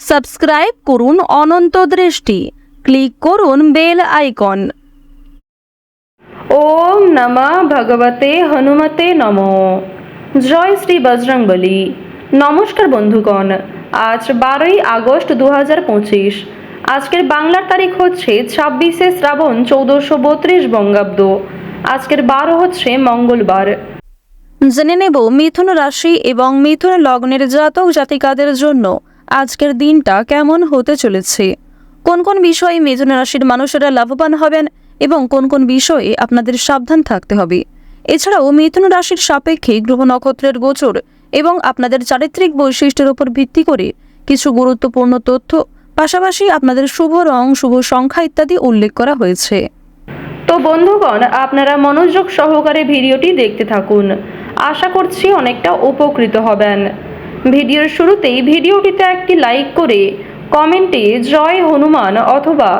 Subscribe করুন অনন্ত দৃষ্টি, click করুন বেল আইকন। ওম নমঃ ভগবতে হনুমতে নমঃ। জয় শ্রী বজরংবলী। নমস্কার বন্ধুগণ, আজ 12ই আগস্ট 2025। আজকের বাংলার তারিখ হচ্ছে 26শে শ্রাবণ 1432 বঙ্গাব্দ। আজকের বার হচ্ছে মঙ্গলবার। জেনে নেব মিথুন রাশি এবং মিথুন লগ্নের জাতক জাতিকাদের জন্য আজকের দিনটা কেমন হতে চলেছে, কোন কোন বিষয়ে মিথুন রাশির মানুষেরা লাভবান হবেন এবং কোন কোন বিষয়ে আপনাদের সাবধান থাকতে হবে। এছাড়াও মিথুন রাশির সাপেক্ষে গ্রহ নক্ষত্রের গোচর এবং আপনাদের চারিত্রিক বৈশিষ্ট্যের উপর ভিত্তি করে কিছু গুরুত্বপূর্ণ তথ্য, পাশাপাশি আপনাদের শুভ রং, শুভ সংখ্যা ইত্যাদি উল্লেখ করা হয়েছে। তো বন্ধুগণ, আপনারা মনোযোগ সহকারে ভিডিওটি দেখতে থাকুন। আশা করছি অনেকটা উপকৃত হবেন। ভিডিওর শুরুতেই ভিডিওটিতে একটি লাইক করে কমেন্টে জয় হনুমান অথবা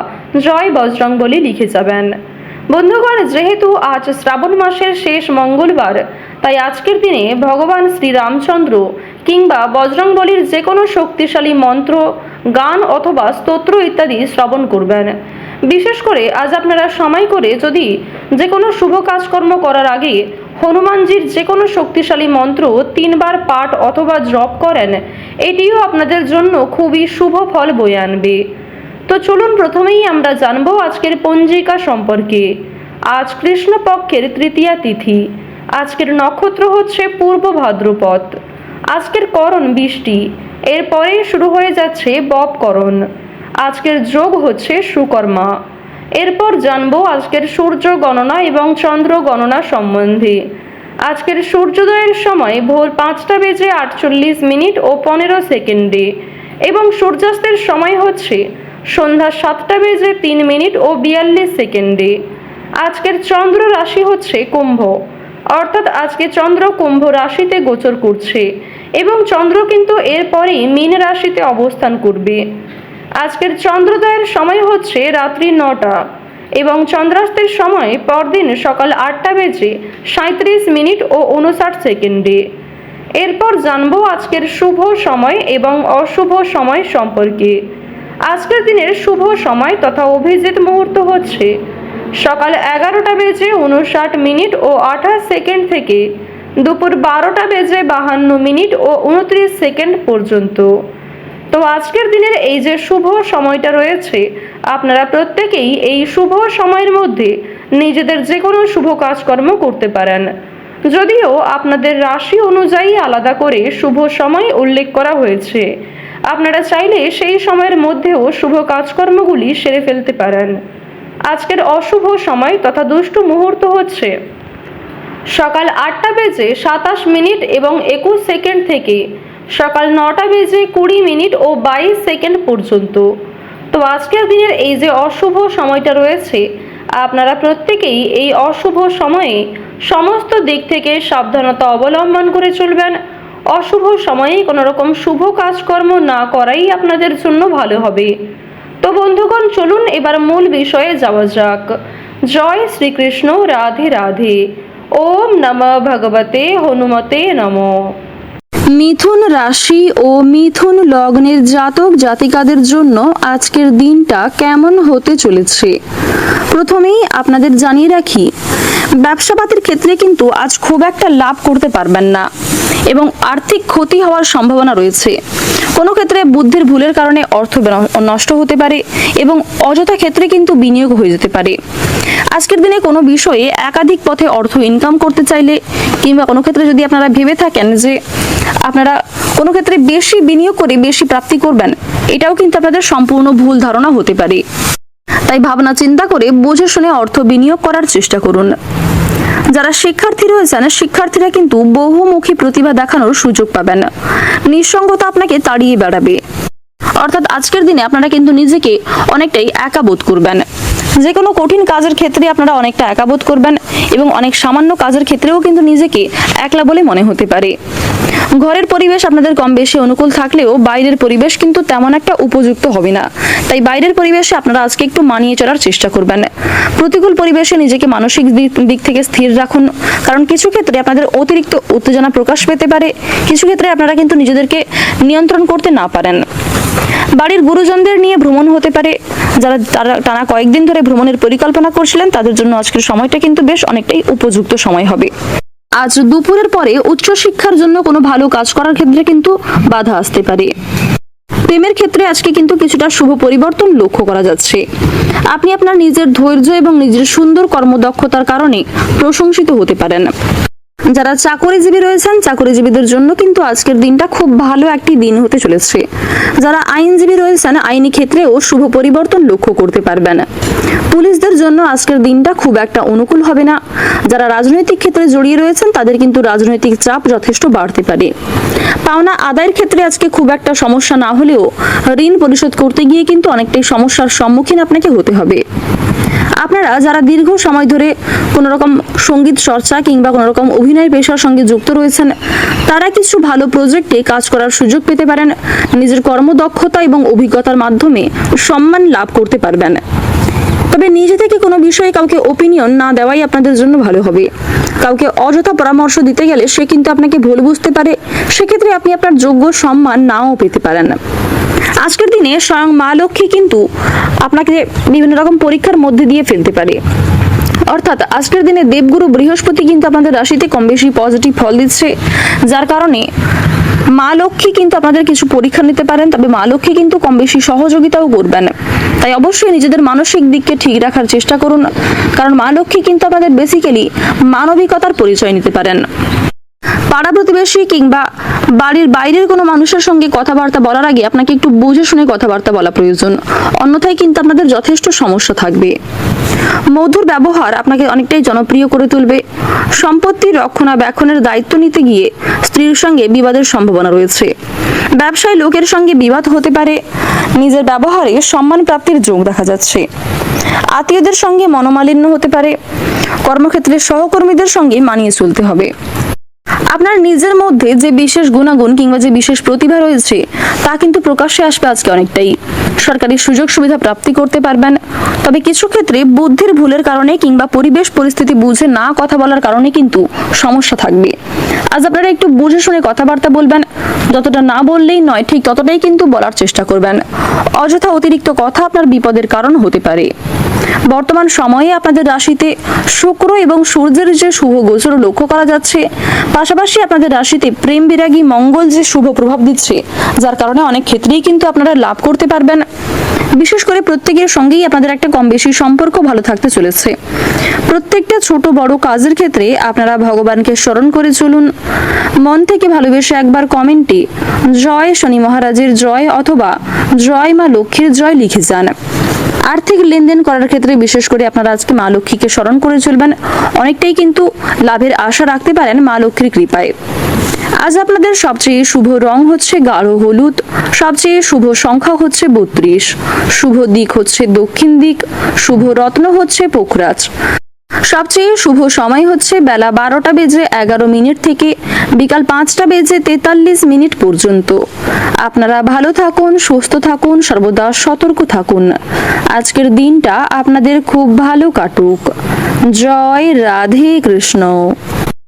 জয় বজরংবলী লিখে যাবেন। বন্ধুগণ, যেহেতু আজ শ্রাবণ মাসের শেষ মঙ্গলবার, তাই আজকের দিনে ভগবান শ্রীরামচন্দ্র কিংবা বজরংবলীর যে কোনো শক্তিশালী মন্ত্র, গান অথবা স্তোত্র ইত্যাদি শ্রবণ করবেন। বিশেষ করে আজ আপনারা সময় করে যদি যে কোনো শুভ কাজকর্ম করার আগে হনুমানজির যে কোনো শক্তিশালী মন্ত্র 3 বার পাঠ অথবা জপ করেন, এটিও আপনাদের জন্য খুবই শুভ ফল বয়ে আনবে। তো চলুন প্রথমেই আমরা জানবো আজকের পঞ্জিকা সম্পর্কে। আজ কৃষ্ণপক্ষের তৃতীয়া তিথি। আজকের নক্ষত্র হচ্ছে পূর্ব ভাদ্রপদ। আজকের করণ বৃষ্টি, এরপরে শুরু হয়ে যাচ্ছে বপকরণ। আজকের যোগ হচ্ছে সুকর্মা। এরপর জানবো আজকের সূর্য গণনা এবং চন্দ্র গণনা সম্বন্ধে। আজকের সূর্যোদয়ের সময় ভোর 5:48 ও 15 সেকেন্ডে এবং সূর্যাস্তের সময় হচ্ছে সন্ধ্যা 7:03 ও 42 সেকেন্ডে। আজকের চন্দ্র রাশি হচ্ছে কুম্ভ, অর্থাৎ আজকে চন্দ্র কুম্ভ রাশিতে গোচর করছে এবং চন্দ্র কিন্তু এরপরেই মীন রাশিতে অবস্থান করবে। আজকের চন্দ্রোদয়ের সময় হচ্ছে রাত্রি 9টা এবং চন্দ্রাস্তের সময় পরদিন সকাল 8:37 ও 59 সেকেন্ডে। এরপর জানবো আজকের শুভ সময় এবং অশুভ সময় সম্পর্কে। আজকের দিনের শুভ সময় তথা অভিজিৎ মুহূর্ত হচ্ছে সকাল 11:59 ও 28 সেকেন্ড থেকে দুপুর 12:52 ও 29 সেকেন্ড পর্যন্ত। তো আজকের দিনের এই যে শুভ সময়টা রয়েছে, আপনারা প্রত্যেকেই এই শুভ সময়ের মধ্যে নিজেদের যে কোনো শুভ কাজকর্ম করতে পারেন। যদিও আপনাদের রাশি অনুযায়ী আলাদা করে শুভ সময় উল্লেখ করা হয়েছে, আপনারা চাইলে সেই সময়ের মধ্যেও শুভ কাজকর্মগুলি সেরে ফেলতে পারেন। আজকের অশুভ সময় তথা দুষ্ট মুহূর্ত হচ্ছে সকাল 8:27 এবং 21 সেকেন্ড থেকে সকাল 9:20 ও 22 সেকেন্ড পর্যন্ত। তো আজকের দিনের এই যে অশুভ সময়টা রয়েছে, আপনারা প্রত্যেকেই এই অশুভ সময়ে সমস্ত দিক থেকে সাবধানতা অবলম্বন করে চলবেন। অশুভ সময়ে কোনো রকম শুভ কাজকর্ম না করাই আপনাদের জন্য ভালো হবে। তো বন্ধুগণ, চলুন এবার মূল বিষয়ে যাওয়া যাক। জয় শ্রীকৃষ্ণ, রাধে রাধে। ওম নমঃ ভগবতে হনুমতে নমঃ। মিথুন রাশি ও মিথুন লগ্নের জাতক জাতিকাদের জন্য আজকের দিনটা কেমন হতে চলেছে, প্রথমেই আপনাদের জানিয়ে রাখি, ব্যবসাপাতির ক্ষেত্রে কিন্তু আজ খুব একটা লাভ করতে পারবেন না এবং আর্থিক ক্ষতি হওয়ার সম্ভাবনা রয়েছে। কোনো ক্ষেত্রে বুদ্ধির ভুলের কারণে অর্থ নষ্ট হতে পারে এবং অযথা ক্ষেত্রে কিন্তু বিনিয়োগ হয়ে যেতে পারে। আজকের দিনে কোনো বিষয়ে একাধিক পথে অর্থ ইনকাম করতে চাইলে কিংবা কোনো ক্ষেত্রে যদি আপনারা ভেবে থাকেন যে আপনারা কোনো ক্ষেত্রে বেশি বিনিয়োগ করে বেশি প্রাপ্তি করবেন, এটাও কিন্তু আপনাদের সম্পূর্ণ ভুল ধারণা হতে পারে। তাই ভাবনা চিন্তা করে বুঝে শুনে অর্থ বিনিয়োগ করার চেষ্টা করুন। যারা শিক্ষার্থী রয়েছেন, শিক্ষার্থীরা কিন্তু বহুমুখী প্রতিভা দেখানোর সুযোগ পাবেন। নিঃসঙ্গতা আপনাকে তাড়িয়ে বেড়াবে, অর্থাৎ আজকের দিনে আপনারা কিন্তু নিজেকে অনেকটাই একা বোধ করবেন। যে কোনো কঠিন কাজের ক্ষেত্রে আপনারা অনেকটা একা বোধ করবেন এবং অনেক সামান্য কাজের ক্ষেত্রেও কিন্তু নিজেকে একলা বলে মনে হতে পারে। ঘরের পরিবেশ আপনাদের কম বেশি অনুকূল থাকলেও বাইরের পরিবেশ কিন্তু তেমন একটা উপযুক্ত হবে না। তাই বাইরের পরিবেশে আপনারা আজকে একটু মানিয়ে চলার চেষ্টা করবেন। প্রতিকূল পরিবেশে নিজেকে মানসিক দিক থেকে স্থির রাখুন, কারণ কিছু ক্ষেত্রে আপনাদের অতিরিক্ত উত্তেজনা প্রকাশ পেতে পারে, কিছু ক্ষেত্রে আপনারা কিন্তু নিজেদেরকে নিয়ন্ত্রণ করতে না পারেন। বাড়ির গুরুজনদের নিয়ে ভ্রমণ হতে পারে। যারা তারা টানা কয়েকদিন ধরে ভ্রমণের পরিকল্পনা করছিলেন তাদের জন্য আজকের সময়টা কিন্তু বেশ অনেকটাই উপযুক্ত সময় হবে। আজ দুপুরের পরে উচ্চশিক্ষার জন্য কোনো ভালো কাজ করার ক্ষেত্রে কিন্তু বাধা আসতে পারে। প্রেমের ক্ষেত্রে আজকে কিন্তু কিছুটা শুভ পরিবর্তন লক্ষ্য করা যাচ্ছে। আপনি আপনার নিজের ধৈর্য এবং নিজের সুন্দর কর্মদক্ষতার কারণে প্রশংসিত হতে পারেন। যারা চাকরিজীবী রয়েছেন চাকরিজীবীদের জন্য কিন্তু আজকের দিনটা খুব ভালো একটি দিন হতে চলেছে। যারা আইনজীবী রয়েছেন আইনি ক্ষেত্রেও শুভ পরিবর্তন লক্ষ্য করতে পারবেন। পুলিশদের জন্য আজকের দিনটা খুব একটা অনুকূল হবে না। যারা রাজনৈতিক ক্ষেত্রে জড়িয়ে রয়েছেন তাদের কিন্তু রাজনৈতিক চাপ যথেষ্ট বাড়তে পারে। পাওনা আদায়ের ক্ষেত্রে আজকে খুব একটা সমস্যা না হলেও ঋণ পরিশোধ করতে গিয়ে কিন্তু অনেকটাই সমস্যার সম্মুখীন আপনাকে হতে হবে। আপনারা যারা দীর্ঘ সময় ধরে কোনো রকম সঙ্গীত চর্চা কিংবা কোনো রকম অভিনয় পেশার সঙ্গে যুক্ত রয়েছেন তারা কিছু ভালো প্রজেক্টে কাজ করার সুযোগ পেতে পারেন। নিজের কর্মদক্ষতা এবং অভিজ্ঞতার মাধ্যমে সম্মান লাভ করতে পারবেন। তবে নিজে থেকে কোনো বিষয়ে কাউকে ওপিনিয়ন না দেওয়াই আপনাদের জন্য ভালো হবে। কাউকে অযথা পরামর্শ দিতে গেলে সে কিন্তু আপনাকে ভুল বুঝতে পারে, সেক্ষেত্রে আপনি আপনার যোগ্য সম্মান নাও পেতে পারেন। আজকের দিনে স্বয়ং মা লক্ষ্মী কিন্তু আপনাকে বিভিন্ন রকম পরীক্ষার মধ্যে দিয়ে ফেলতে পারে। অর্থাৎ আজকের দিনে দেবগুরু বৃহস্পতি কিন্তু আপনাদের রাশিতে কম বেশি পজিটিভ ফল দিচ্ছে, যার কারণে মা লক্ষ্মী কিন্তু আপনাদের কিছু পরীক্ষা নিতে পারেন। তবে মা লক্ষ্মী কিন্তু কম বেশি সহযোগিতাও করবেন। তাই অবশ্যই নিজেদের মানসিক দিককে ঠিক রাখার চেষ্টা করুন, কারণ মা লক্ষ্মী কিন্তু আপনাদের বেসিক্যালি মানবিকতার পরিচয় নিতে পারেন। পাড়া প্রতিবেশী কিংবা বাড়ির বাইরের কোনো মানুষের সঙ্গে কথাবার্তা বলার আগে আপনাকে একটু বুঝে শুনে কথাবার্তা বলা প্রয়োজন, অন্যথায় কিন্তু আপনাদের যথেষ্ট সমস্যা থাকবে। মধুর ব্যবহার আপনাকে অনেকটাই জনপ্রিয় করে তুলবে। সম্পত্তি রক্ষণাবেক্ষণের দায়িত্ব নিতে গিয়ে স্ত্রীর সঙ্গে বিবাদের সম্ভাবনা রয়েছে। ব্যবসায় লোকের সঙ্গে বিবাদ হতে পারে। নিজের ব্যবহারে সম্মান প্রাপ্তির যোগ দেখা যাচ্ছে। আত্মীয়দের সঙ্গে মনোমালিন্য হতে পারে। কর্মক্ষেত্রে সহকর্মীদের সঙ্গে মানিয়ে চলতে হবে। আপনার নিজের মধ্যে যে বিশেষ গুণাগুণ কিংবা যে বিশেষ প্রতিভা রয়েছে তা কিন্তু প্রকাশ্যে আসবে আজকে অনেকটাই। সরকারি সুযোগ সুবিধা প্রাপ্তি করতে পারবেন। তবে কিছু ক্ষেত্রে বুদ্ধির ভুলের কারণে কিংবা পরিবেশ পরিস্থিতি বুঝে না কথা বলার কারণে কিন্তু সমস্যা থাকবে। আজ আপনারা একটু বুঝে শুনে কথাবার্তা বলবেন। যতটা না বললেই নয় ঠিক ততটাই কিন্তু বলার চেষ্টা করবেন। অযথা অতিরিক্ত কথা আপনার বিপদের কারণ হতে পারে। বর্তমান সময়ে আপনাদের রাশিতে শুক্র এবং সূর্যের যে শুভ গোচর লক্ষ্য করা যাচ্ছে, পাশাপাশি আপনাদের রাশিতে প্রেম বিরাগী মঙ্গল যে শুভ প্রভাব দিচ্ছে, যার কারণে অনেক ক্ষেত্রেই কিন্তু আপনারা লাভ করতে পারবেন। বিশেষ করে প্রত্যেকের সঙ্গেই আপনাদের একটা কম বেশি সম্পর্ক ভালো থাকতে চলেছে। প্রত্যেকটা ছোট বড় কাজের ক্ষেত্রে আপনারা ভগবানকে স্মরণ করে চলুন। মন থেকে ভালোবেসে একবার কমেন্টে জয় শনি মহারাজের জয় অথবা জয় মা লক্ষ্মীর জয় লিখে যান। আর্থিক লেনদেন করার ক্ষেত্রে বিশেষ করে আপনারা আজকে মা লক্ষ্মীকে স্মরণ করে চলবেন। অনেকটাই কিন্তু লাভের আশা রাখতে পারেন মা লক্ষ্মীর কৃপায়। আজ আপনাদের সবচেয়ে শুভ রং হচ্ছে গাঢ় হলুদ। সবচেয়ে শুভ সংখ্যা হচ্ছে 32। শুভ দিক হচ্ছে দক্ষিণ দিক। শুভ রত্ন হচ্ছে পোখরাজ। সবচেয়ে শুভ সময় হচ্ছে বেলা 12:11 থেকে বিকাল 5:43 পর্যন্ত। আপনারা ভালো থাকুন, সুস্থ থাকুন, সর্বদা সতর্ক থাকুন। আজকের দিনটা আপনাদের খুব ভালো কাটুক। জয় রাধে কৃষ্ণ।